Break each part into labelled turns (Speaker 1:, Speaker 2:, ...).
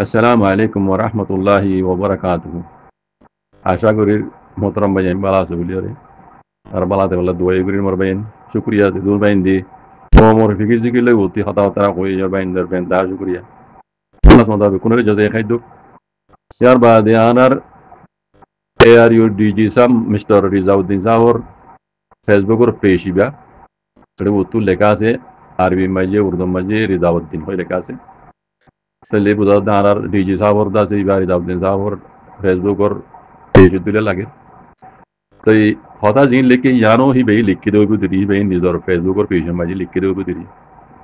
Speaker 1: আসসালামু আলাইকুম ওয়া রাহমাতুল্লাহি ওয়া বারাকাতুহু। আশা করি মোহতারাম ভাই আমি ভালো আছি বলিয়ারে আর বালাতে বলা দোয়াই করি মোর বাইন শুকরিয়া দে দূর বাইন দি ও মোর ফিকির জিকির লই অতি হতা হতা কই ইয়ার বাইন দের বাইন দা শুকরিয়া আল্লাহ সুবহানাহু কোন জাযায়ে খাইদু ইয়ার বাদে আনার এআরইউ ডিজি সাম মিস্টার রিজাউদ্দিন সাহর ফেসবুকের পেশিবা এটা উত্তর লেখা আছে আরবি মাঝে উর্দু মাঝে রিজাউদ্দিন হয়ে লেখা আছে তাহলে বুঝা আর ডিজি সাহর দাসে ইবা রিজাউদ্দিন সাহর ফেসবুকের পেজ দিলে লাগে তো এই হতা জিন লিখে ইয়ানো হি বেই লিখি দেবো দিদি বেই নিজের ফেসবুকের পেজের মাঝে লিখি দেবো দিদি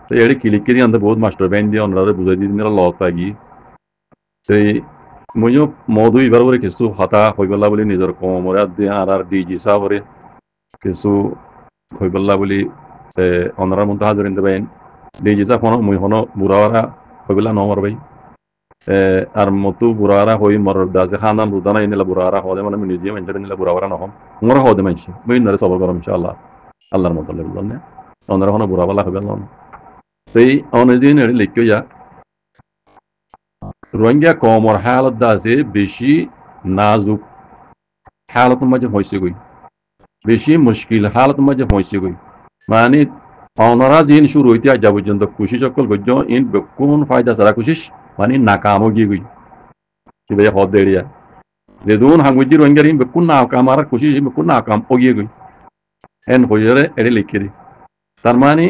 Speaker 1: তো এটি কি লিখে দিয়ে বহুত মাস্টার ব্যান্ড দিয়ে ওনারা বুঝাই দিয়ে লস পাগি সেই মইও মধু এবার করে কিছু হতা হয়ে গেলা বলে নিজের কমরা দিয়ে আর ডিজি সাহরে কিছু হয়ে গেলা বলে ওনারা মতো হাজার নিতে পারেন ডিজি সাহ মুই হনো বুড়াওয়ারা হয়ে গেলা নমর ভাই আর মতো বুড়ারা হই মর দাসে খানান রুদানা ইনিলা বুড়ারা হদে মানে আমি নিজে মানুষের নিলা বুড়ারা নহম মোরা হদে মানুষ মই নরে সবর করম ইনশাআল্লাহ আল্লাহর মত বললেন না ওনারা হনো বুড়াওয়ালা হবে না সেই অনেকদিন এর লিখিয়া রোহিঙ্গা কমর হালত দাসে বেশি নাজুক হালত মাঝে হয়েছে গই বেশি মুশকিল হালত মাঝে হয়েছে গই মানে ওনারা জিন শুরু হইতে আজ পর্যন্ত খুশি সকল গজ্য ইন কোন ফায়দা সারা খুশিস মানে নাকাম গিয়ে গই कि भैया हौद दे दिया जे दोन हांगुजी रोहिंग्या रिम बेकुन नाकाम आर खुशी बेकुन नाकाम ओगिए गई एन होयरे एरे लिखे दी तार माने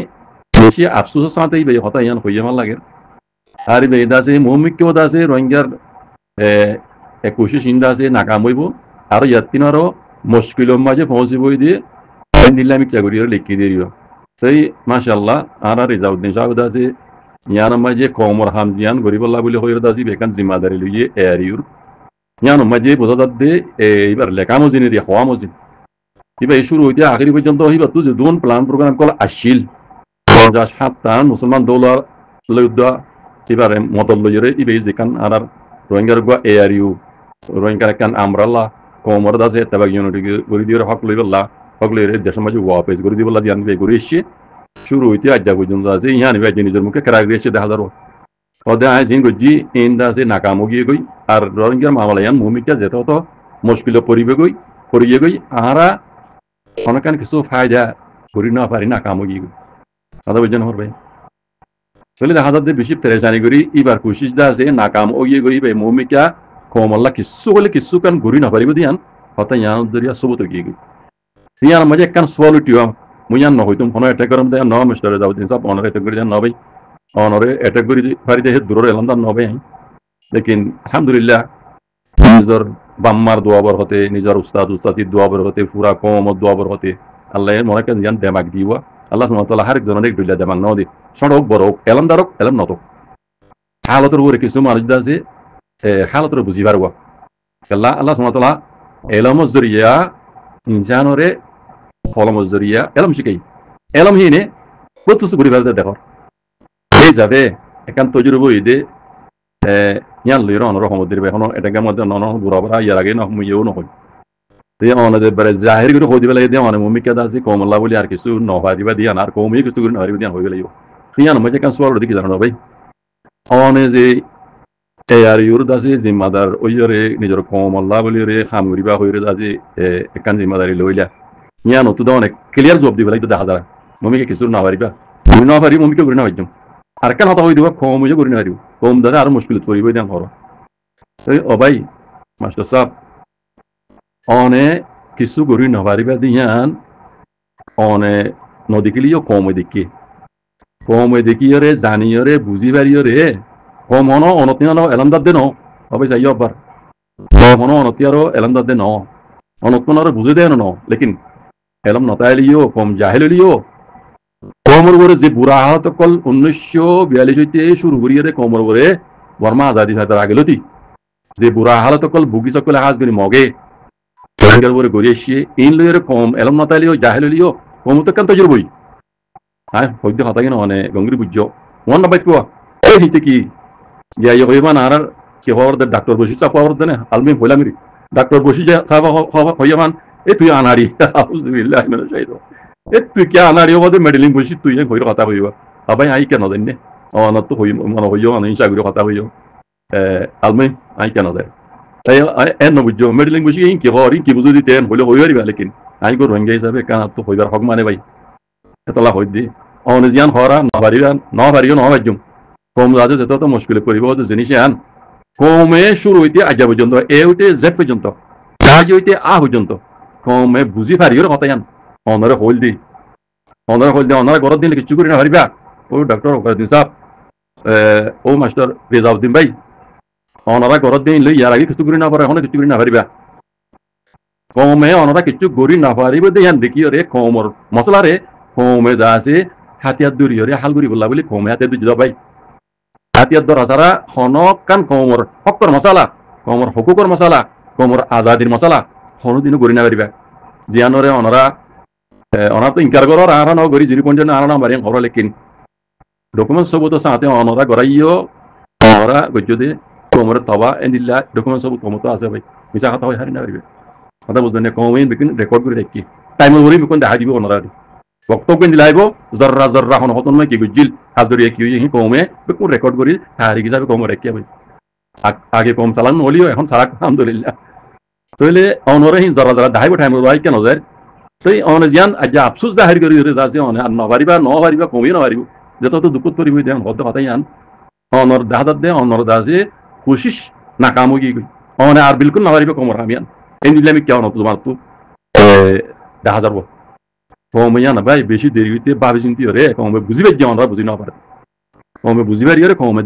Speaker 1: बेशी अफसोस साथे ही भैया होता यान होये मान लागे आरे भैया दासे मोमिक के दासे रोहिंग्यार ए कोशिश इंदा से नाकाम होइबो आरो यातिनारो मुश्किलों माजे पहुंची बोई दिए निलामी क्या करियो लिखी दे रियो सही माशाल्लाह आरा रिजाउद्दीन शाह दासे यान मजे कौमर हम जियान गरीबल्ला बोले होयर दासी बेकन जिम्मेदारी लिए एरियर यान मजे बोझा दे এবার লেখামো জিনি রে হওয়ামো জিনি এবার শুরু হইতে আখেরি পর্যন্ত হইবা তুই যে দুন প্ল্যান প্রোগ্রাম কল আসিল যা সাতটান মুসলমান দৌলার লইদা এবারে মতল লইরে ইবে যেখান আর রোহিঙ্গার গো এরিউ রোহিঙ্গার কান আমরাল্লাহ কৌমর দাসে তবে ইউনিটি গরি দিয়ে হক লইবল্লা হক লইরে দেশের মাঝে ওয়াপেস গরি দিবল্লা জিয়ান বে গরি এসে শুরু হইতে আজ পর্যন্ত আছে ইয়ানি ভাই নিজের মুখে কেরাক দিয়েছে দেখা যাবো ওদের আয় জিন গজি ইন্দা আছে নাকামো গিয়ে গই আর রোহিঙ্গার মামলা ইয়ান ভূমিকা যেত তো মুশকিল পড়িয়ে গই আহারা অনেকান কিছু ফায়দা করি না পারি নাকামো গিয়ে গই কথা বুঝছেন আমার ভাই চলে দেখা যাচ্ছে বেশি পেরেশানি করি এবার কোশিশ দা আছে নাকাম ও গিয়ে গই ভাই ভূমিকা কমল্লা কিছু বলে কিছু কান ঘুরি না পারিব দিয়ান হতা ইয়ান দরিয়া সবত গিয়ে গই ইয়ার মাঝে একখান সোয়ালুটিও মুয়ান নহইতুম কোনো অ্যাটাক করম দে ন মিস্টার দাউদ্দিন সাহেব অনারে অ্যাটাক করে দেন ন ভাই অনারে অ্যাটাক করে পারি দে দূরে এলাম দা ন ভাই লেকিন আলহামদুলিল্লাহ নিজের বাম্মার দোয়াবর হতে নিজের উস্তাদির দোয়াবর হতে পুরা কমত দোয়াবর হতে আল্লাহ মনে করেন জান দেমাগ দিবা আল্লাহ সুবহানাহু ওয়া তাআলা হর একজনের এক দুইলা দেমাগ নাও দি সড়ক বড় এলাম দারক এলাম নত হালতের উপরে কিছু মানুষ আছে হালতের বুঝি পারবা আল্লাহ সুবহানাহু ওয়া তাআলা এলমর জরিয়া ইনসানরে ফলমর জরিয়া এলম শিখাই এলম হিনে প্রত্যুষ পরিবার দেখো এই যাবে একান তজুরব হইদে ইয়ান লইর অনর রহমতের এখনো এটাকে মধ্যে নন বুড়াবরা ইয়ার আগে না মুইও নহয় অনাদের বারে জাহির করে হইতে বেলা দিয়ে অনেক ভূমিকা আছে কমল্লা বলি আর কিছু নহারিবা দিয়ান আর কমই কিছু করে নহারিবা দিয়ান হয়ে গেল ইয়ান মধ্যে কান সোয়াল দিকে জানো ভাই অনে যে আর ইউর দাসে জিম্মাদার ওইরে নিজের কমল্লা বলি রে খামুরিবা হইরে দাসে একান জিম্মাদারি লইলা ইয়ান তো অনেক ক্লিয়ার জবাব দিবে লাগতো দেখা যায় মমিকে কিছু নহারিবা তুমি নহারি মমিকে করে না হইতাম আর কেন হতা হয়ে দিব কম হয়ে করে না হারিব কম দাদা আর মুশকিল পড়িব দিয়ান হর ও ভাই মাস্টার সাহেব অনে কিছু করি নপারিবা দিয়ান অনে নদীকিলিও কম দেখিও রে জানিও রে বুঝি পারিও রে কম হন অনতি এলামদার দে ন হবে যাই আবার কম হন অনতি আরো এলামদার দে ন অনতন আরো বুঝে দেয় ন লেকিন এলাম নতাইলিও কম জাহেলিও কমর করে যে বুড়া হালত কল 1942 হইতে শুরু করিয়ে রে কমর করে বর্মা আজাদি ভাইতার আগে লতি যে বুড়া হালত কল ভুগি সকলে হাজ করি মগে করে গড়ি এসে ইন লইয়ের কম এলম নতাইলিও জাহেলিও কম তো কেন তজুর বই হ্যাঁ হইতে হতা কিনা অনে গঙ্গরি বুঝ মন না বাইক এই হিতে কি যাই হইমান আর কি হওয়ার ডাক্তার বসি চাপ হওয়ার দেনে আলমি হইলাম ডাক্তার বসি চাপ হইয়ামান এই তুই আনারি আউযুবিল্লাহ মিনাশ শাইতান এ তুই কে আনারি ওদের মেডেলিং বসি তুই হইর কথা হইবা আবাই আই কেন জানি অনত হই মন হইও অন ইনশা করে কথা হইও almem ai কেন যায় তাই এন বুঝছো মেডেলিং বুঝি কি হরি কি বুঝি দিতেন হইলে হই পারিবা লেকিন আই গো রোহিঙ্গা হিসাবে কান তো হইবার হক মানে ভাই এতলা হই দি অনজিয়ান হরা নবারিও নবাজুম কম রাজে যেত তো মুশকিল করিব তো জিনিস আন কমে শুরু হইতে আজা পর্যন্ত এ হইতে জেড পর্যন্ত কাজ হইতে আ পর্যন্ত কমে বুঝি পারিও কথা আন অনরে হইল দি অনরা ঘর দিন কিছু করি না পারিবা ও ডক্টর দিন সাহেব ও মাস্টার রেজাউদ্দিন ভাই অনরা ঘর দিন লই ইয়ার আগে কিছু করি না পারে এখন কিছু করি না পারিবা কমে অনরা কিছু করি না পারিব দেয়ান দেখি রে কমর মশলা রে কমে দা আছে হাতিয়ার দূরি রে হালগুড়ি বললা বলি কমে হাতে দুই ভাই হাতিয়ার দরা ছাড়া হনক কান কমর হকর মশালা কমর হকুকর মশালা কমর আজাদির মশালা হনো দিনও করি না পারিবা জিয়ানরে অনরা অনার তো ইনকার করো আর না গরি জিরি পঞ্জন আর না মারিয়ান খবর লেকিন ডকুমেন্ট সব তো সাথে অনরা গরাইও অনরা গজ্জদে কমর তবা এন্ডিল্লা ডকুমেন্ট সব কমতো আছে ভাই মিছা কথা হয় হারি না পারিবে কথা বুঝলেন কমেন বিকিন রেকর্ড করে রাখি টাইম ওরি বিকিন দেখা দিব অনরা বক্তব্য দিলাইব জররা জররা হন হতন মে কি গজ্জিল হাজরিয়া কি হি কমে বিকিন রেকর্ড করি তারি হিসাবে কম রাখি ভাই আগে কম চালান হলিও এখন সারা আলহামদুলিল্লাহ তাইলে অনরা হি জররা জররা দাইব টাইম ওই কেন যায় সেই অনজিয়ান আজ আফসোস জাহির করি যাচ্ছে আর নবারিবা কমিয়ে নবারিব যত তো দুঃখ করিব দেন হতে হতাই আন অনর দাহাদ দে অনর দাসে কোশিশ নাকাম হয়ে গই অনে আর বিলকুল নবারিবা কমর আমি আন এই দিলে আমি কেমন তোমার তো 10,000 কমিয়া না ভাই বেশি দেরি হইতে ভাবি চিন্তি রে কমে বুঝিবে যে অনরা বুঝি না পারে কমে বুঝিবার রে কমে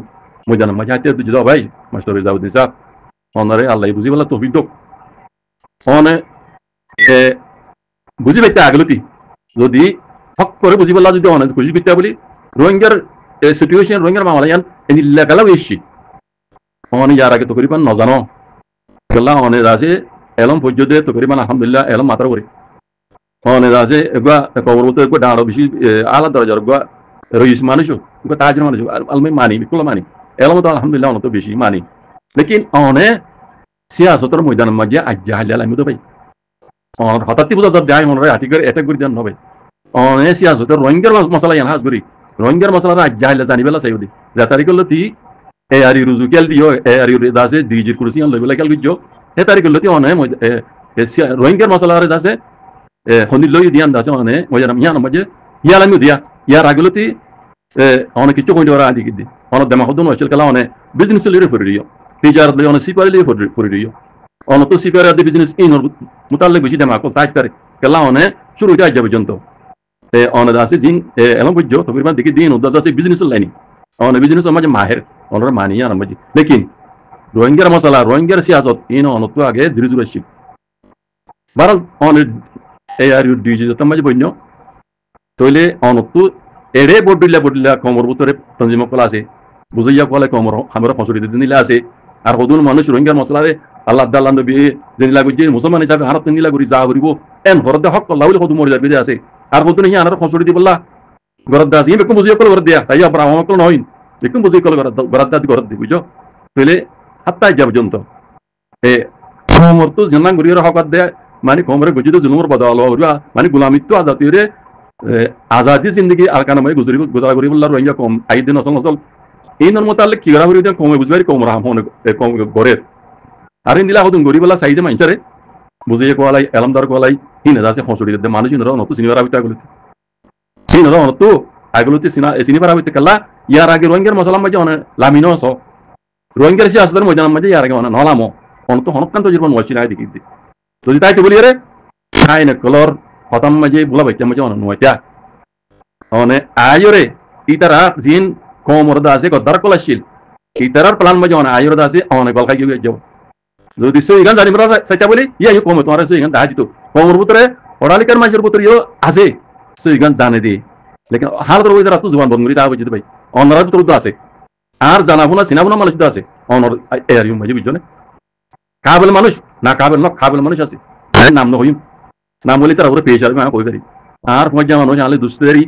Speaker 1: মজানা মজা হাতে তুই যাও ভাই মাস্টার রেজাউদ্দিন সাহেব অনরে আল্লাহ বুঝিবলা তৌফিক দক অনে বুঝি পাইতে আগলতি যদি হক করে বুঝি পারলা যদি অনেক খুশি করতে বলি রোহিঙ্গার সিচুয়েশন রোহিঙ্গার মামলা ইয়ান এনি লেখালা বেশি অনে ইয়ার আগে তো করিবান নজানো গেলা অনে আছে এলম পর্যন্ত তো করিবান আলহামদুলিল্লাহ এলম মাত্র করে অনে আছে এগুলা কবরবত একটু ডাঁড়ো বেশি আলাদা দরজার গুয়া রইস মানুষ তাজর মানুষ আলমে মানি বিকুল মানি এলম তো আলহামদুলিল্লাহ অনেক বেশি মানি লেকিন অনে সিয়াসতের ময়দানের মাঝে আজ্জা হালিয়াল আমি তো ভাই হঠাৎ বোঝা যাবে আই মনে হয় হাতি করে এটা করে দেন হবে অনেক সিয়াসত রোহিঙ্গার মশলা ইয়ান হাজ করি রোহিঙ্গার মশলা জাহিলে জানিবেলা চাই দি যে তারিখ হলো তি এ আরি রুজুকেল দিও এ আরি দাসে দিজির কুরসি আন লইবেলা কেল গুজো এ তারিখ হলো তি অনেক রোহিঙ্গার মশলা রে দাসে হনি লই দিয়ান দাসে অনেক মজার ইয়ান মাঝে ইয়ালামি দিয়া ইয়ার আগলো তি অনেক কিছু কইতে ওরা আদি কিদি অনেক দেমা হদন হইছিল কালা অনেক বিজনেস লিরে ফরি দিও তিজার লই অনেক সিপারি লিরে ফরি দিও অনেক তো সিপারি আদি বিজনেস ইন মুতাল্লিক বেশি দেমা কো সাইট করে কালা অনেক শুরু হইতে আজ পর্যন্ত অনেক আছে জিন এলম বুঝছো তকরিবান দেখি দিন উদ্দাস আছে বিজনেস লাইনি অনেক বিজনেস মাঝে মাহের অনেক মানিয়া আর মাঝে লেকিন রোহিঙ্গার মশলা রোহিঙ্গার সিয়াসত ইন অনেক তো আগে ধীরে ধীরে শিখ বারাল অনেক এই আর ডিজি যত মাঝে বন্য তইলে অনেক তো এড়ে বড়িলা কমর ভিতরে তঞ্জিম কলা আছে বুঝাইয়া কলে কমর আমরা ফসলি দিতে নিলে আছে আর হদুন মানুষ রোহিঙ্গার মশলারে আল্লাহ আল্লাহ নবী যেনিলা গুজি মুসলমান হিসাবে হারত নিলা গুরি যা করিব এন হরদে হক লাউলি হদু মরি যাবে আছে আর হদুন হি আনার ফসলি দি বললা গরদ দাস ই বেকুম বুঝিয়া কল গরদ দিয়া তাই আবার আমক নয় বেকুম বুঝিয়া কল গরদ দাস গরদ দি বুঝো তইলে হাত্তা যাব পর্যন্ত কমর তো জানা গুরির হক দে মানে কমরে গুজি তো জুলুমর বদল হইবা মানে গোলামিত্ব আজাতিরে আজাদি জিন্দগি আর কানামে গুজারা করি বললা রোহিঙ্গা কম আইদিন আসল আসল এই নর মোতালেক কি করা হইরি কমে বুঝবাই কম রাম কম গরের আর ইন্দিলা হদুন গরিবলা সাইডে মাইনচারে বুঝিয়ে কোয়ালাই এলমদার কোয়ালাই হিনে যাচ্ছে ফসড়ি দে মানুষ ইনরা নতু সিনিবার আবিতা গুলিতে হিনরা নতু আগুলিতে সিনিবার আবিতে কাল্লা ইয়ার আগে রোহিঙ্গার মশলা মাঝে অনে লামিনো আস রোহিঙ্গার সে আসদের ময়দান মাঝে ইয়ার আগে অনে নলামো অন তো হনকান্ত জীবন ওয়াসি নাই দেখি দি যদি তাই তো বলি রে খাই না কলর হতাম মাঝে বুলা বাইতে মাঝে অনে নয়তা অনে আয়রে ইতারা জিন কমরদা আছে গদ্দার কলাশিল ইতারার প্ল্যান মাঝে অনে আয়রদা আছে অনে গল খাই গিয়ে যাও যদি সেই গান জানি বলা সেটা বলি ইয়া ইউ কম তোমার সেই গান দাজিতো কমর ভিতরে ওরালিকার মানুষের ভিতরে ইও আছে সেই গান জানে দি লেকিন হালদর ওই রাত জবান বন্ধ করি তা বুঝতে ভাই অনরার ভিতরে তো আছে আর জানাবো না চিনাবো না মানুষ তো আছে অনর এর ইউ মাঝে বুঝছো না কাবেল মানুষ না কাবেল না কাবেল মানুষ আছে নাম না হইম নাম বলি তার উপরে পেশ আসবে আমি কই পারি আর মজা মানুষ আলে দুস্তেরি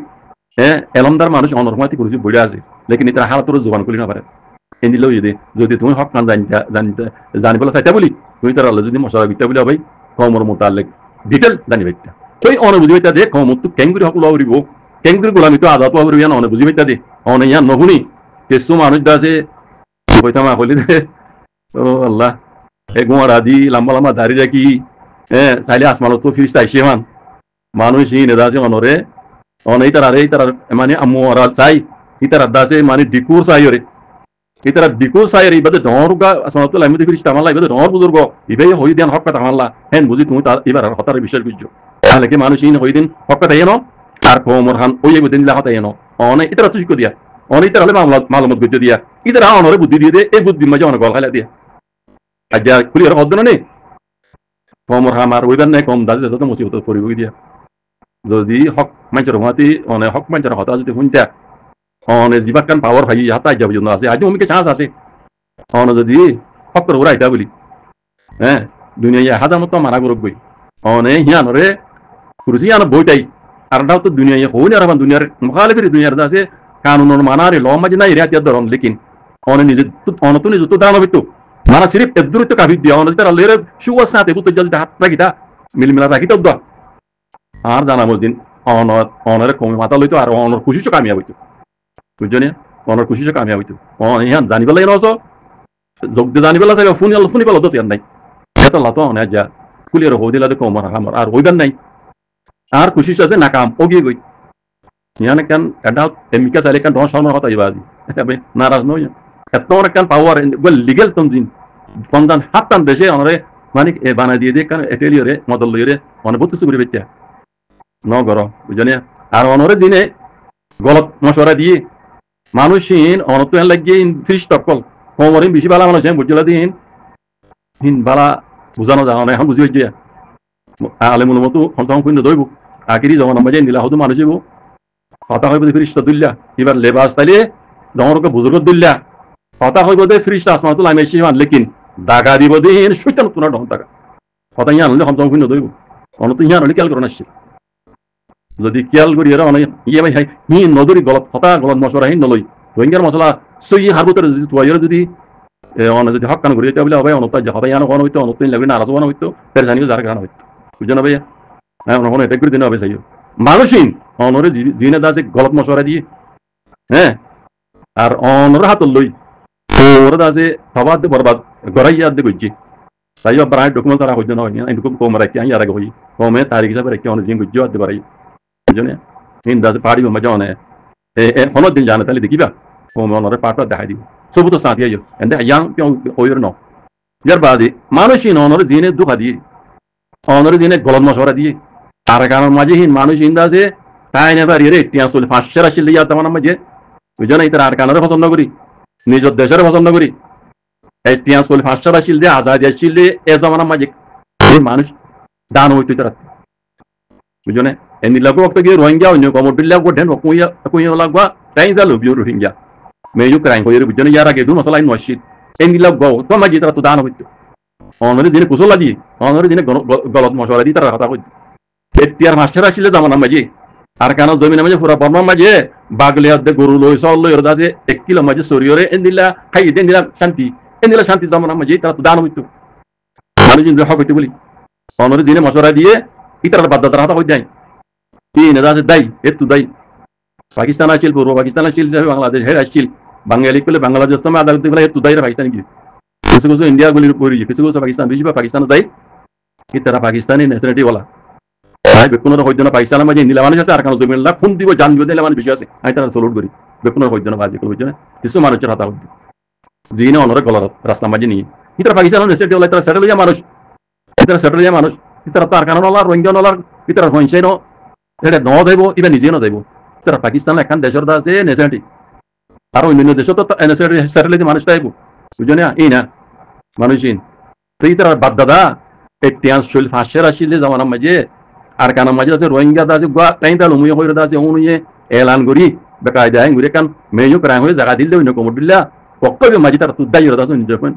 Speaker 1: এলমদার মানুষ অনর মাতি করেছি বইয়া আছে লেকিন তার হালতর জবান করি না পারে এনিলো যদি তুমি হক কান জানিবলা চাইতা বলি তুমি তার আল্লাহ যদি মশলা বিতা বলি ভাই কমর মোতালেক ডিটেল জানি বাইতা তুই অনে বুঝি বাইতা দে কমর তো কেঙ্গুরি হক লওরিব কেঙ্গুরি গোলামি তো আজাত হওয়া না অনে বুঝি বাইতা দে অনে ইয়া নহুনি কিছু মানুষ আছে কইতাম কইলি দে ও আল্লাহ এ গোয়ারা দি লম্বা লম্বা দাড়ি রাখি হ্যাঁ চাইলে আসমানত তো ফিরিস চাইছে মান মানুষ ই নেদা আছে অনরে অন এই তার মানে আমরা চাই ইতার দাসে মানে ডিকুর চাই রে ইতারা ডিকুর চাই রে ইবাদে ডরগা আসমানত লাইমতে ফিরিস তামালা ইবাদে ডর বুজুর্গ ইবে হই দেন হক কথা মানলা হেন বুঝি তুমি তার এবার হতারে বিশ্বাস করছো তাহলে কি মানুষ ই হই দিন হক কথা এনো আর কোমর হান ওই দিন লা কথা এনো অনে ইতারা তুই দিয়া অনে ইতারা হলে মালুমত গজ্জ দিয়া ইতারা অনরে বুদ্ধি দিয়ে দে এই বুদ্ধি মাঝে অনেক গল খাইলা দিয়া আজ্জা খুলি আর হদ না নে কমর হামার ওইবার নাই কম দাজে যত মুসিবত পড়িব দিয়া যদি হক মানুষের হওয়াতে অনে হক মানুষের হতা যদি শুনতা অনে জীবাকান পাওয়ার ভাই হাতাই যাব জন্য আছে আজ অমিকে চান্স আছে অনে যদি হক করে ওরাইতা বলি হ্যাঁ দুনিয়া হাজার মতো মারা গরব গই অনে হিয়ানরে কুরসি আন বইটাই আর দাও তো দুনিয়া হই না দুনিয়ার মুখালিফের দুনিয়ার আছে কানুনের মানারে ল মাঝে নাই রিয়াত ধরন লেকিন অনে নিজে অনে তো নিজে তো দান হইতো মানা সিরিফ এদুরিত কাফি দিয়া অনে তার লেরে শুয়া সাথে বুত যদি হাত রাখিতা মিলমিলা রাখিতা দ আর জানা মসদিন অনরে কমে মাথা লইতো আর অনর খুশিও কামিয়া হইতো বুঝছো না অনর খুশিও কামিয়া হইতো অন ইহান জানিব লাগে নস যোগ দিয়ে জানিব লাগে ফুনি পেলো তো নাই এত লাতো অনে যা ফুলিয়ার হো দিলা কম আমার আর হইবার নাই আর খুশি আছে নাকাম ওগিয়ে গই ইয়ানে কেন এটা এমিকা চাইলে কেন দশ সরমার কথা ইবাজি নারাজ নই এত কেন পাওয়ার লিগেল তমজিন সন্ধান হাতটান দেশে অনরে মানে বানাই দিয়ে দিয়ে কারণ এটেলিয়রে মদল লইরে অনেক বহুত কিছু করে বেচা ন গর বুঝলি আর অনরে জিনে গলত মশরা দিয়ে মানুষহীন অনত লাগিয়ে ফ্রিজ টকল কমরিন বেশি বালা মানুষ বুঝলা দিন হিন বালা বুঝানো যাও না এখন বুঝি হইছে আলেমুল মতো সন্তান কুইন দইব আকিরি যখন আমরা যাই নীলা হতো মানুষ কথা হইব ফ্রিজ দুল্লা এবার লেবাস তাইলে দমরকে বুজুর্গ দুল্লা কথা হইব দে ফ্রিজ আসমাতুল আমেশি মান লেকিন দাগা দিব দিন সুইটা নতুন ঢং টাকা কথা ইয়া হলে সন্তান কুইন দইব অনত ইয়া হলে খেয়াল করে আসছে যদি খেয়াল করি এরা অনেক ইয়ে ভাই হি নদরি গলত কথা গলত মশলা হি নলই রোহিঙ্গার মশলা সই হারবতের যদি তুয়াইয়ের যদি যদি হক কান করি বলে হবে অনত হতা ইয়ানো কোন হইতো অনত লাগবে না আরাজ হইতো ফের জানিও যার কারণ হইতো বুঝছো না ভাইয়া হ্যাঁ অন্য এটা করে দিন হবে চাইও মানুষহীন অনরে জিনে দাসে গলত মশলা দিয়ে হ্যাঁ আর অনর হাত লই ওরা দাসে সবাদ বরবাদ গড়াইয়া দে গজ্জি তাইও ব্রাইট ডকুমেন্ট সারা হইতো না এরকম কম রাখি আমি আর আগে হই কমে তারিখ হিসাবে রাখি অনেক জিন গজ্জি আদে বাড়াই বুঝলে হিন দাসে পাড়ি মজা অনে হনো দিন জানে তাহলে দেখিবা কমে অনরে পাটা দেখাই দিব সবু তো সাথী আইও এন্ড ইয়াং ওইর ন ইয়ার বাদে মানুষহীন অনরে জিনে দুঃখা দিয়ে অনরে জিনে গলত মশলা দিয়ে আর কারণ মাঝে হিন মানুষহীন দাসে তাই নেবার রে টিয়া চলে 500 রাশি লইয়া তেমন মাঝে বুঝো না ইতার আর কানরে পছন্দ করি নিজের দেশের পছন্দ করি এই টিয়া চলে 500 রাশি দিয়ে আজাদ আসছিল এ জামানা মাঝে মানুষ দান হইতো তারা বুঝো না এনি লাগো ওকে গিয়ে রোহিঙ্গা অন্য কমর দিল্লা গো ঢেন কুইয়া লাগবা তাই যা লবিও রোহিঙ্গা মেয়ু ক্রাইম হইরে বুঝো না ইয়ার আগে দু মশলা মসজিদ এনি লাগো তো মাঝে তারা তো দান হইতো অনরে দিনে কুশলা দিয়ে অনরে দিনে গলত মশলা দিয়ে তারা কথা কইতো এটিয়ার মাস্টার আসলে জামানা মাঝে আর কেন জমিনের মাঝে পুরা বর্মার মাঝে বাগলি হাত গরু লই চল লই ওর দাসে 1 কিলো মাঝে সরিয়রে এন্দিলা খাই দেন দিলা শান্তি জামানা মাঝে তারা তো দান হইতো মানুষ কিন্তু হক হইতো বলি অনরে দিনে মশলা দিয়ে ইতার বাধ্যতার হাতা হই যায় তিন দাসে দাই এত দাই পাকিস্তান আসছিল পূর্ব পাকিস্তান আসছিল বাংলাদেশ হের আসছিল বাঙালি করলে বাংলাদেশ তো আদালত বলে এত দাই পাকিস্তান কি কিছু কিছু ইন্ডিয়া গুলির পড়ি কিছু কিছু পাকিস্তান বেশি পাকিস্তান যাই ইতারা পাকিস্তানি ন্যাশনালিটি বলা বেকুনের হইতো না পাকিস্তানের মাঝে নিলা মানুষ আছে আর কারণ জমিন খুন দিব জান দিব দিলে মানুষ বেশি আছে আমি তারা সলুট করি বেকুনের হইতো না বাজি হইতো না কিছু মানুষের হাতা হইতো যিনি অনরে গলার রাস্তা মাঝে নিয়ে ইতারা পাকিস্তানের ন্যাশনালিটি বলা তারা সেটেল মানুষ ইতারা সেটেল মানুষ ইতারা তো আর কারণ নলার রোহিঙ্গা নলার ইতারা হইছে ন এটা ন যাইব ইবা নিজে ন যাইব ইতারা পাকিস্তান এখন দেশের দা আছে ন্যাশনালিটি আর অন্যান্য দেশও তো ন্যাশনালিটি সেটেল মানুষ আইব বুঝো না এই না মানুষহীন তো ইতারা বাদ দাদা একটিয়ান শৈল 500 আসলে জামানা মাঝে আর কানা মাঝে আছে রোহিঙ্গা দাসে গোয়া টাইম তাল মুই হইরে দাসে অনুয়ে এলান করি বেকায়দা আইন ঘুরে কান মেয়ু প্রায় হয়ে জায়গা দিলে অন্য কমর দিলা পক্কবে মাঝে তারা তুদ্দাই দাস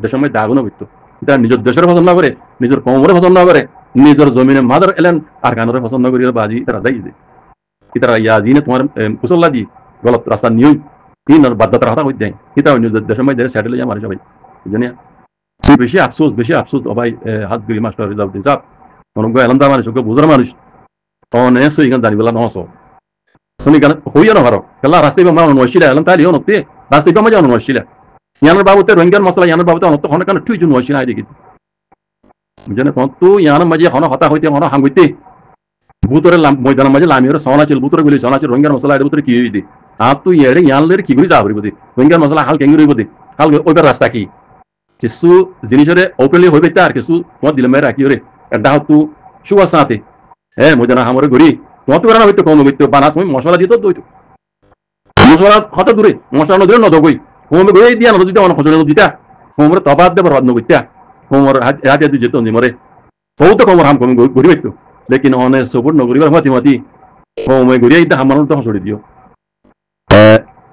Speaker 1: দেশের মধ্যে দাগুনো হইতো তারা নিজের দেশের পছন্দ করে নিজের কমরে পছন্দ করে নিজের জমিনে মাদার এলেন আর কানরে পছন্দ করি বাজি তারা যাই দে তারা ইয়াজিনে তোমার কুশল্লা দি গলত রাস্তা নিয়ে তিন বাধ্যতার হাতা হইতে যায় এটা অন্য দেশের মধ্যে সেটেল যা মারে সবাই বুঝলি বেশি আফসোস ভাই হাত গুলি মাস্টার রিজার্ভ সাহেব মনে এলাম মানুষ ওকে বুঝার মানুষ তখন সই গান জানি বেলা নহস শুনি গান হইয়া নভার খেলা রাস্তায় আমরা নছিলা এলাম তাই নতে রাস্তায় মাঝে নছিলা ইয়ানোর বাবুতে রোহিঙ্গার মশলা ইয়ানোর বাবুতে অনত হন কেন তুই জন্য হইছে না দেখি বুঝেন তো ইয়ানোর মাঝে হন হতা হইতে হন হাঙ্গুইতে বুতরে ময়দানের মাঝে লামিওর সনা ছিল বুতরে গুলি সনা ছিল রোহিঙ্গার মশলা এর বুতরে কি হইদি আর তুই এড়ে ইয়ানলের কি করে যাবরি বদি রোহিঙ্গার মশলা হাল কেঙ্গি রইবদি হাল ওইবার রাস্তা কি কিছু জিনিসের ওপেনলি হইবে তার কিছু তোমার দিলে মেয়েরা কি রে এটা হতো শুয়া সাথে হ্যাঁ ময়দানা হামরে ঘুরি তোমার তো রান্না হইতো কম হইতো বানা তুমি মশলা দিত দইতো মশলা হত দূরে মশলা নদী নদগই হোম গই দিয়া নদী অন খসলে নদীটা হোমরে তবাদ দে বরবাদ নগইতা হোমর হাতে দুই যেত নিমরে সৌত কমর হাম কম ঘুরি হইতো লেকিন অনে সবুর নগরিবার মতি মতি হোমে ঘুরি ইতা হামর তো ছড়ি দিও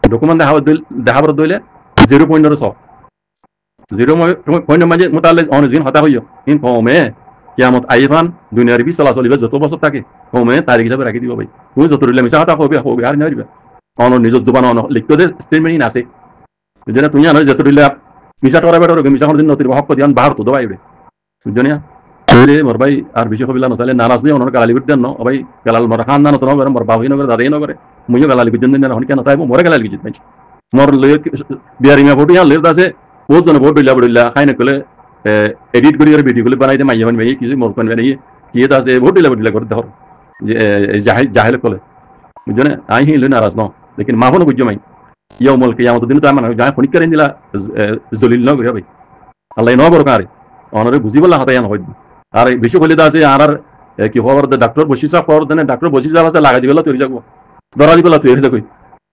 Speaker 1: ডকুমেন্ট দেখাবার দইলে 0.6 0 মাঝে মোতালে অন জিন হতা হইও ইন হোমে কিয়ামত আইফান দুনিয়ার বি চলাচলিবে যত বছর থাকে হোমে তারিখ হিসাবে রাখি দিব ভাই তুমি যত রিলে মিছা হতা হবে হবে আর নইবা অন নিজের জুবান অন লিখতে দে স্টেটমেন্ট আছে যেন তুমি আনো যত রিলে মিছা টরা বেটার মিছা কোন দিন নতির হক দিয়ান বাহার তো দবাইবে বুঝছনিয়া রে মোর ভাই আর বেশি কবিলা নসালে নারাজ নেই অনর গালালি বিদ্যান ন ভাই গালাল মোর খান না তো নগরে মোর বাবু নগরে দাদাই নগরে মুইও গালালি বিদ্যান না হন কেন তাইবো মোরে গালালি বিদ্যান মোর লই বিয়ারি মে ফটো ইয়া লের দাসে বহুত জন বহুত বিলা বড়িলা খাইনে কলে এডিট করি আর ভিডিও গুলো বানাই দে মাইয়ান ভাই কিছু মোর কোন বানাই কি দাসে বহুত বিলা বড়িলা করে ধর যে জাহিল কলে বুঝছনে আই হি লই নারাজ ন লেকিন মাফনো বুঝছো মাই ইয়াউমুল কিয়ামত দিন তো আমার গায় ফনিক করে দিলা জলিল ন করে ভাই আল্লাহ ন বড় কারে অনরে বুঝিবলা হতা ইয়ান হইদ আর বেশি কইলে দাসে আর কি খবর দে ডাক্তার বসিসা খবর দেনে ডাক্তার বসি যাবা আছে লাগাই দিবেলা তৈরি যাবো দরা দিবেলা তৈরি যাবো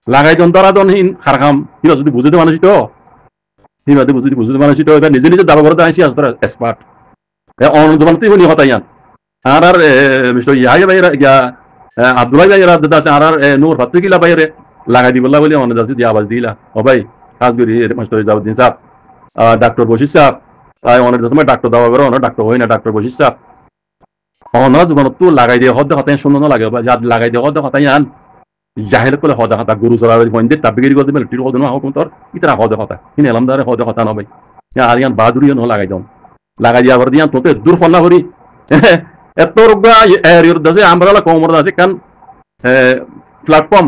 Speaker 1: লাগাই দন দরা দন হিন খারখাম হিবা যদি বুঝতে মানুষ তো হিবা যদি বুঝতে মানুষ তো এটা নিজে নিজে দাবা করতে আইছি আসতে এক্সপার্ট অন জমানতেই বলি হতা ইয়ান আর মিস্টার ইয়াহিয়া ভাইরা ইয়া আব্দুল্লাহ ভাইরা দাসে আর নূর ফাতিকিলা ভাইরে লাগাই দিবেলা বলি অন দাসে দিয়া আওয়াজ দিলা ও ভাই কাজ করি মাস্টার জাউদ্দিন সাহেব ডাক্তার বশির সাহেব তাই অনেক সময় ডাক্তার দাওয়া করে অনেক ডাক্তার হয় না ডাক্তার বশির সাহেব অনারা জীবন তো লাগাই দিয়ে হদ হতাই সুন্দর না লাগে যা লাগাই দিয়ে হদ হতাই আন জাহেল করে হদ হতা গুরু চলা বন্ধে তাবিগিরি করে দেবে টির হদ না হোক তোর ইতরা হদ হতা কিনে এলামদারে হদ হতা না ভাই আর ইয়ান বাহাদুরি ন লাগাই দাও লাগাই দিয়া আবার দিয়ান তোতে দূর ফল্লা করি এত রোগা এরিয়র দাসে আমরা কমর দাসে কান প্ল্যাটফর্ম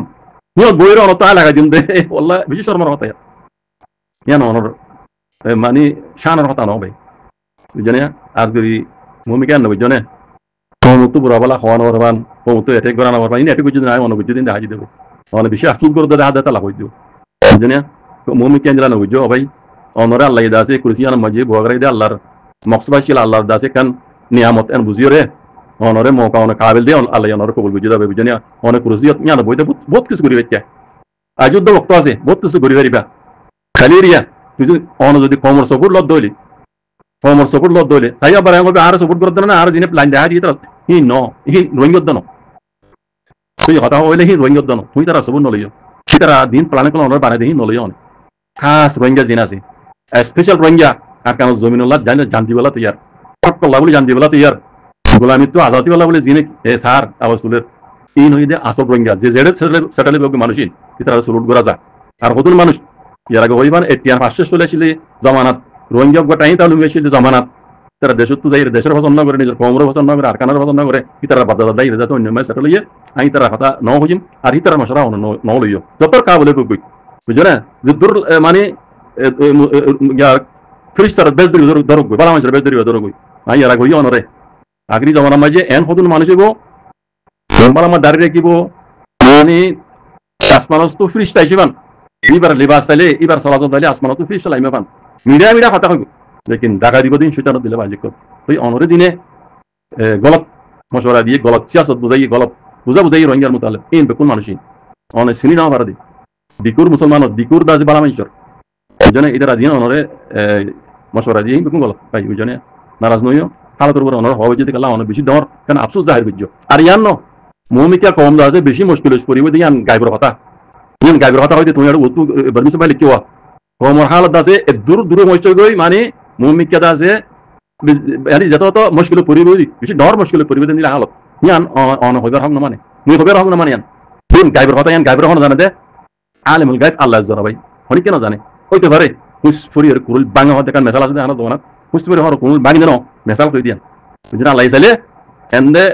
Speaker 1: নিয়ত বইরে অনত লাগাই দিন দে ওল্লা বেশি শর্মার হতা ইয়ান অনর মানে শানের হতা ন ভাই বুঝনে আর যদি ভূমিকা ন বুঝনে কমতো বুড়াবেলা খাওয়ানো পারবান কমতো এটেক করানো পারবান ইনি এটেক বুঝতে নাই মনে বুঝতে দিন দেখা দেবো মানে বেশি আফসুস করে দেখা দেয় লাভ হইতো বুঝনে ভূমিকা জেলা ন বুঝো ভাই অনরে আল্লাহ দাসে কুরসিয়ান মাঝে বগরাই দে আল্লাহর মকসবা ছিল আল্লাহর দাসে কান নিয়ামত এন বুঝিও রে অনরে মৌকা অনেক কাবিল দে আল্লাহ অনরে কবুল বুঝে যাবে বুঝনে অনেক কুরসিয়ত ইয়ান বইতে বহুত কিছু করি বেচা আজুদ্দ বক্ত আছে বহুত কিছু করি পারিবা খালি রিয়া তুই অন যদি কমর সপুর লত দইলি কমর সপুর লত দইলে তাই আবার আর সপোর্ট করতে না আর জিনে প্ল্যান দেখা দিয়ে হি ন হি রোহিঙ্গদ ন তুই হতা হইলে হি রোহিঙ্গদ ন তুই তারা সবুর নলইও তুই তারা দিন প্ল্যান করে অনর বানাই দেহি নলইও অনেক খাস রোহিঙ্গা জিন আছে স্পেশাল রোহিঙ্গা আর কেন জমিনুল্লাহ জানি জানতিবেলা তৈয়ার ফটকল্লা বলে জানতিবেলা তৈয়ার গোলামিত্ব আজাদিওয়ালা বলে জিনে সার আবার চুলের এই নই দে আসল রোহিঙ্গা যে জেডে সেটালে মানুষই তারা সুলুট করা যায় আর কত মানুষ ইয়ার আগে হইবান এটিয়ার 500 চলে আসলে জমানাত রোহিঙ্গা গোটাই তাহলে বেশি জমানাত তারা দেশের তো যাই দেশের পছন্দ করে নিজের কমর পছন্দ করে আর কানার পছন্দ করে তারা বাদা দায়ী যাতে অন্য মাই সেটা লইয়ে আমি তারা কথা ন হইম আর তারা মশলা ন লইও যত কা বলে কই বুঝো না যে দূর মানে খ্রিস্টার বেশ ধরো বালা মানুষের বেশ ধরো আই আর আগে হইও অনরে আগরি জমানা মাঝে এন হতুন মানুষ হইব বালা আমার দাঁড়িয়ে রাখিব মানে আসমানস তো ফ্রিস্টা হিসেবান এবার লিবাস চাইলে এবার চলাচল চাইলে আসমানত তো ফ্রিস্টা লাইমে পান মিডিয়া মিডিয়া কথা হইব লেকিন ডাকা দিব দিন সুইটানো দিলে বাজি কর তুই অনরে দিনে গলত মশওয়ারা দিয়ে গলত সিয়াসত বুঝাই গলত বুঝাই রোহিঙ্গার মোতালে ইন বেকুন মানুষই অনেক চিনি না পারা দি দিকুর মুসলমান দিকুর দাজি বালা মানুষের ওই জন্য এদের দিন অনরে মশওয়ারা দিয়ে বেকুন গলত ভাই ওই জন্য নারাজ নইও হালতের উপর অনর হওয়া যেতে গেলে অনেক বেশি দর কেন আফসোস জাহির বুঝছো আর ইয়ান ন মৌমিকা কম দাজে বেশি মুশকিল পরিব দিয়ে ইয়ান গাইবর কথা ইয়ান গাইবর কথা হইতে তুমি আর ওতু বর্মিস ভাই লিখিও কমর হালত আছে দূর দূর মস্ত গই মানে মুমিকা দাসে মানে যত তো মুশকিল পরিবে বেশি ডর মুশকিল পরিবে দিলে হালত ইয়ান অন হইবার হক না মানে মুই হইবার হক না মানে ইয়ান তিন গাইবর কথা ইয়ান গাইবর হন জানে দে আলিমুল গায়ব আল্লাহ জানা ভাই হনি কেন জানে হইতে পারে হুসফুরির কুরুল বাঙ্গা হতে কান মেসাল আছে জানা দোনা হুসফুরি হর কুরুল বাঙ্গি দেন মেসাল কই দিয়ান বুঝনা আল্লাহ চাইলে এন্ডে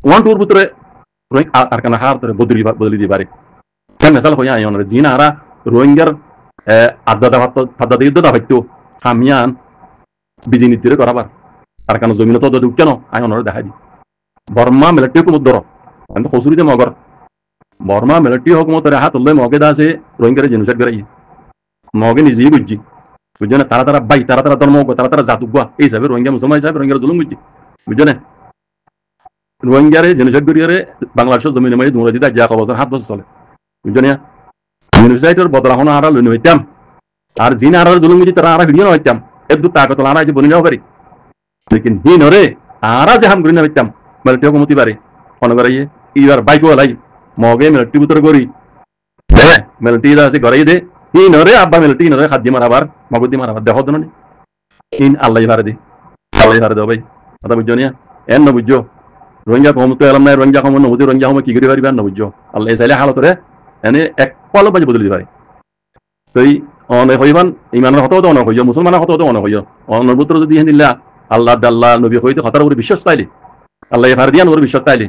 Speaker 1: ওয়ান টুর ভিতরে আর কানা হার তরে বদলি দি পারে কেন মেসাল হইয়া আইন জিনা হারা রোহিঙ্গার আড্ডা ফাদ্দা দিয়ে দা হয়তো হামিয়ান বিধিনীতিরে করাবার আর কেন জমিন তো দুঃখ কেন আই অনরে দেখাই দি বর্মা মিলিটারি হুকুমত ধর কিন্তু হসুরিতে মগর বর্মা মিলিটারি হুকুমতের হাত উল্লে মগে দা আছে রোহিঙ্গারে জেনোসাইড করাই মগে নিজেই বুঝছি বুঝছো না তারা বাই তারা ধর্ম তারা জাতুগুয়া এই হিসাবে রোহিঙ্গা মুসলমান হিসাবে রোহিঙ্গার জুলুম বুঝছি বুঝছো না রোহিঙ্গারে জেনোসাইড করিয়ারে বাংলাদেশের জমিনে মাঝে দুমরা দিতে 1 বছর 7 বছর চলে বুঝছো না জেনোসাইডের বদলা হন আর লইন হইতাম আর জিন আর জুলুম বুঝি তারা আর ভিডিও হইতাম একদু তাকত লানা যে বনি নাও পারি লেকিন হি নরে আর যে হাম গরিনা হইতাম মিলিটারি হুকুমতি পারে অনগরাইয়ে ইবার বাইকও লাই মগে মিলিটারি ভিতর করি হ্যাঁ মিলিটারি আছে গরাই দে হি নরে আব্বা মিলিটারি নরে খাদ্য মারাবার মগদি মারাবার দেখো তো না ইন আল্লাহ ভারে দি আল্লাহ ভারে দাও ভাই কথা বুঝছো না এন না বুঝছো রোহিঙ্গা কম তো এলাম না রোহিঙ্গা কম নবুজি রোহিঙ্গা কম কি করি পারিবার না বুঝছো আল্লাহ চাইলে হালতরে এনে এক পলক বাজে বদলি পারে তুই অনে হইবান ইমানের হতো তো অনে হইয় মুসলমানের হতো তো অনে হইয় অনর পুত্র যদি দিলা আল্লাহ আল্লাহ নবী হইতে হতার উপরে বিশ্বাস তাইলে আল্লাহ ভার দিয়ান উপরে বিশ্বাস তাইলে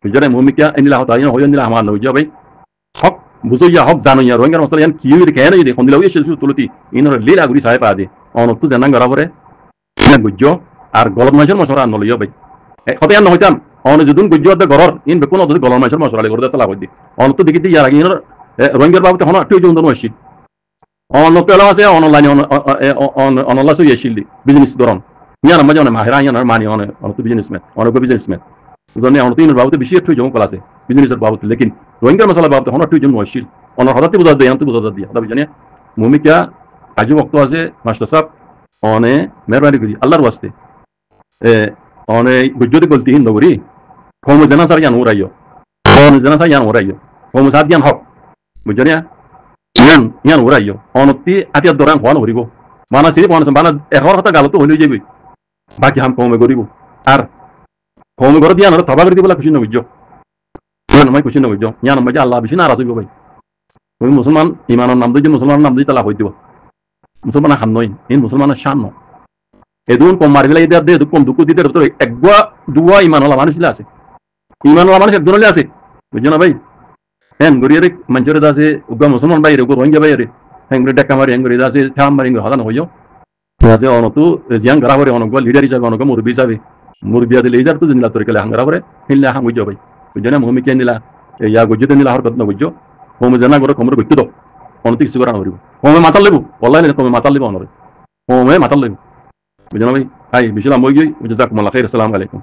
Speaker 1: বুঝছো না মুমিকা এনিলা হতো আইন হইয় নিলা আমার নবী ভাই হক বুঝইয়া হক জানোইয়া রোহিঙ্গার মশলা ইয়ান কি হইরে কেন এই দেখুন দিলা ওই এসে তুলতি ইনর লীলা গুরি সাহেব আদে অনত্তু জানাং গরাবরে বুঝছো আর গলত মাছের মশলা আন লইয়া ভাই হতে ইয়ান হইতাম অনে যদুন বুঝছো দে গরর ইন বেকুন অত গলত মাছের মশলা লাগি গরদা লাভ দি অনত্তু দেখিতে ইয়ার আগে ইনর রোহিঙ্গার বাবুতে হন একটু জুন দন হইছি অনতলা আছে অনলাইন অনলা সই এসিলি বিজনেস ধরন ইয়ার মাঝে অনেক মাহেরা ইয়ার মানি অনেক বিজনেসম্যান অনেক বিজনেসম্যান জন্য অনেক ইনের বাবুতে বেশি একটু জমা কল আছে বিজনেসের বাবুতে লেকিন রোহিঙ্গার মশলা বাবুতে হন একটু জমা হইছিল অনেক হঠাৎ বুঝা দেয় অন্ত বুঝা দিয়া দাবি জানিয়া ভূমিকা আজও বক্ত আছে মাস্টার সাহেব অনে মেহরবানি করি আল্লাহর ওয়াস্তে অনে গুজ্জতি গলতিহীন নগরী হোম জানা সার ইয়ান ওরাইও হোম জানা সার ইয়ান ওরাইও হোম সার ইয়ান হক বুঝছো না ইয়ান ওরাইও অনতি আতিয়া দরান হওয়ান হরিব মানা সিরি বানা এহর কথা গালতো হইলে যাবি বাকি হাম কমে করিব আর কমে করে দিয়া না থবা করে দিবলা খুশি নবুঝো ইয়ান খুশি নবুঝো ইয়ান মাঝে আল্লাহ বেশি নারাজ হইব ভাই তুমি মুসলমান ইমানের নাম দিয়ে মুসলমানের নাম দিয়ে তালা হই দিব মুসলমান হান নয় ইন মুসলমানের শান নয় এদুন কম মারি ফেলা ইদার দে কম দুঃখ দিতে একগুয়া দুয়া ইমান হলা মানুষ আছে ইমান হলা মানুষ একজন হলে আছে বুঝছো না ভাই হ্যাঁ গরিয়ারে মানুষের আছে উগা মুসলমান বাইরে উগো রোহিঙ্গা বাইরে হ্যাঁ ডেকা মারি হ্যাঁ গরিয়া আছে ঠাম মারি হলান হইও আছে অনতু জিয়াং গরা করে অনক লিডার হিসাবে অনক মুরব্বী হিসাবে মুরব্বিয়া দিলে ইজার তো জিনিলা তোর কেলে হাঙ্গারা করে হিললে হাং বুঝো ভাই বুঝছো না মুমি কে নিলা ইয়া গুজতে নিলা হর কথা বুঝছো হোম জানা করে কমর গুত্ত দো অনতি কিছু করা হরিব হোমে মাতাল লেবু বললাই না কমে মাতাল লেবু অনরে হোমে মাতাল লেবু বুঝছো না ভাই হাই বিশাল মই গই জাযাকুমুল্লাহ খাইর আসসালামু আলাইকুম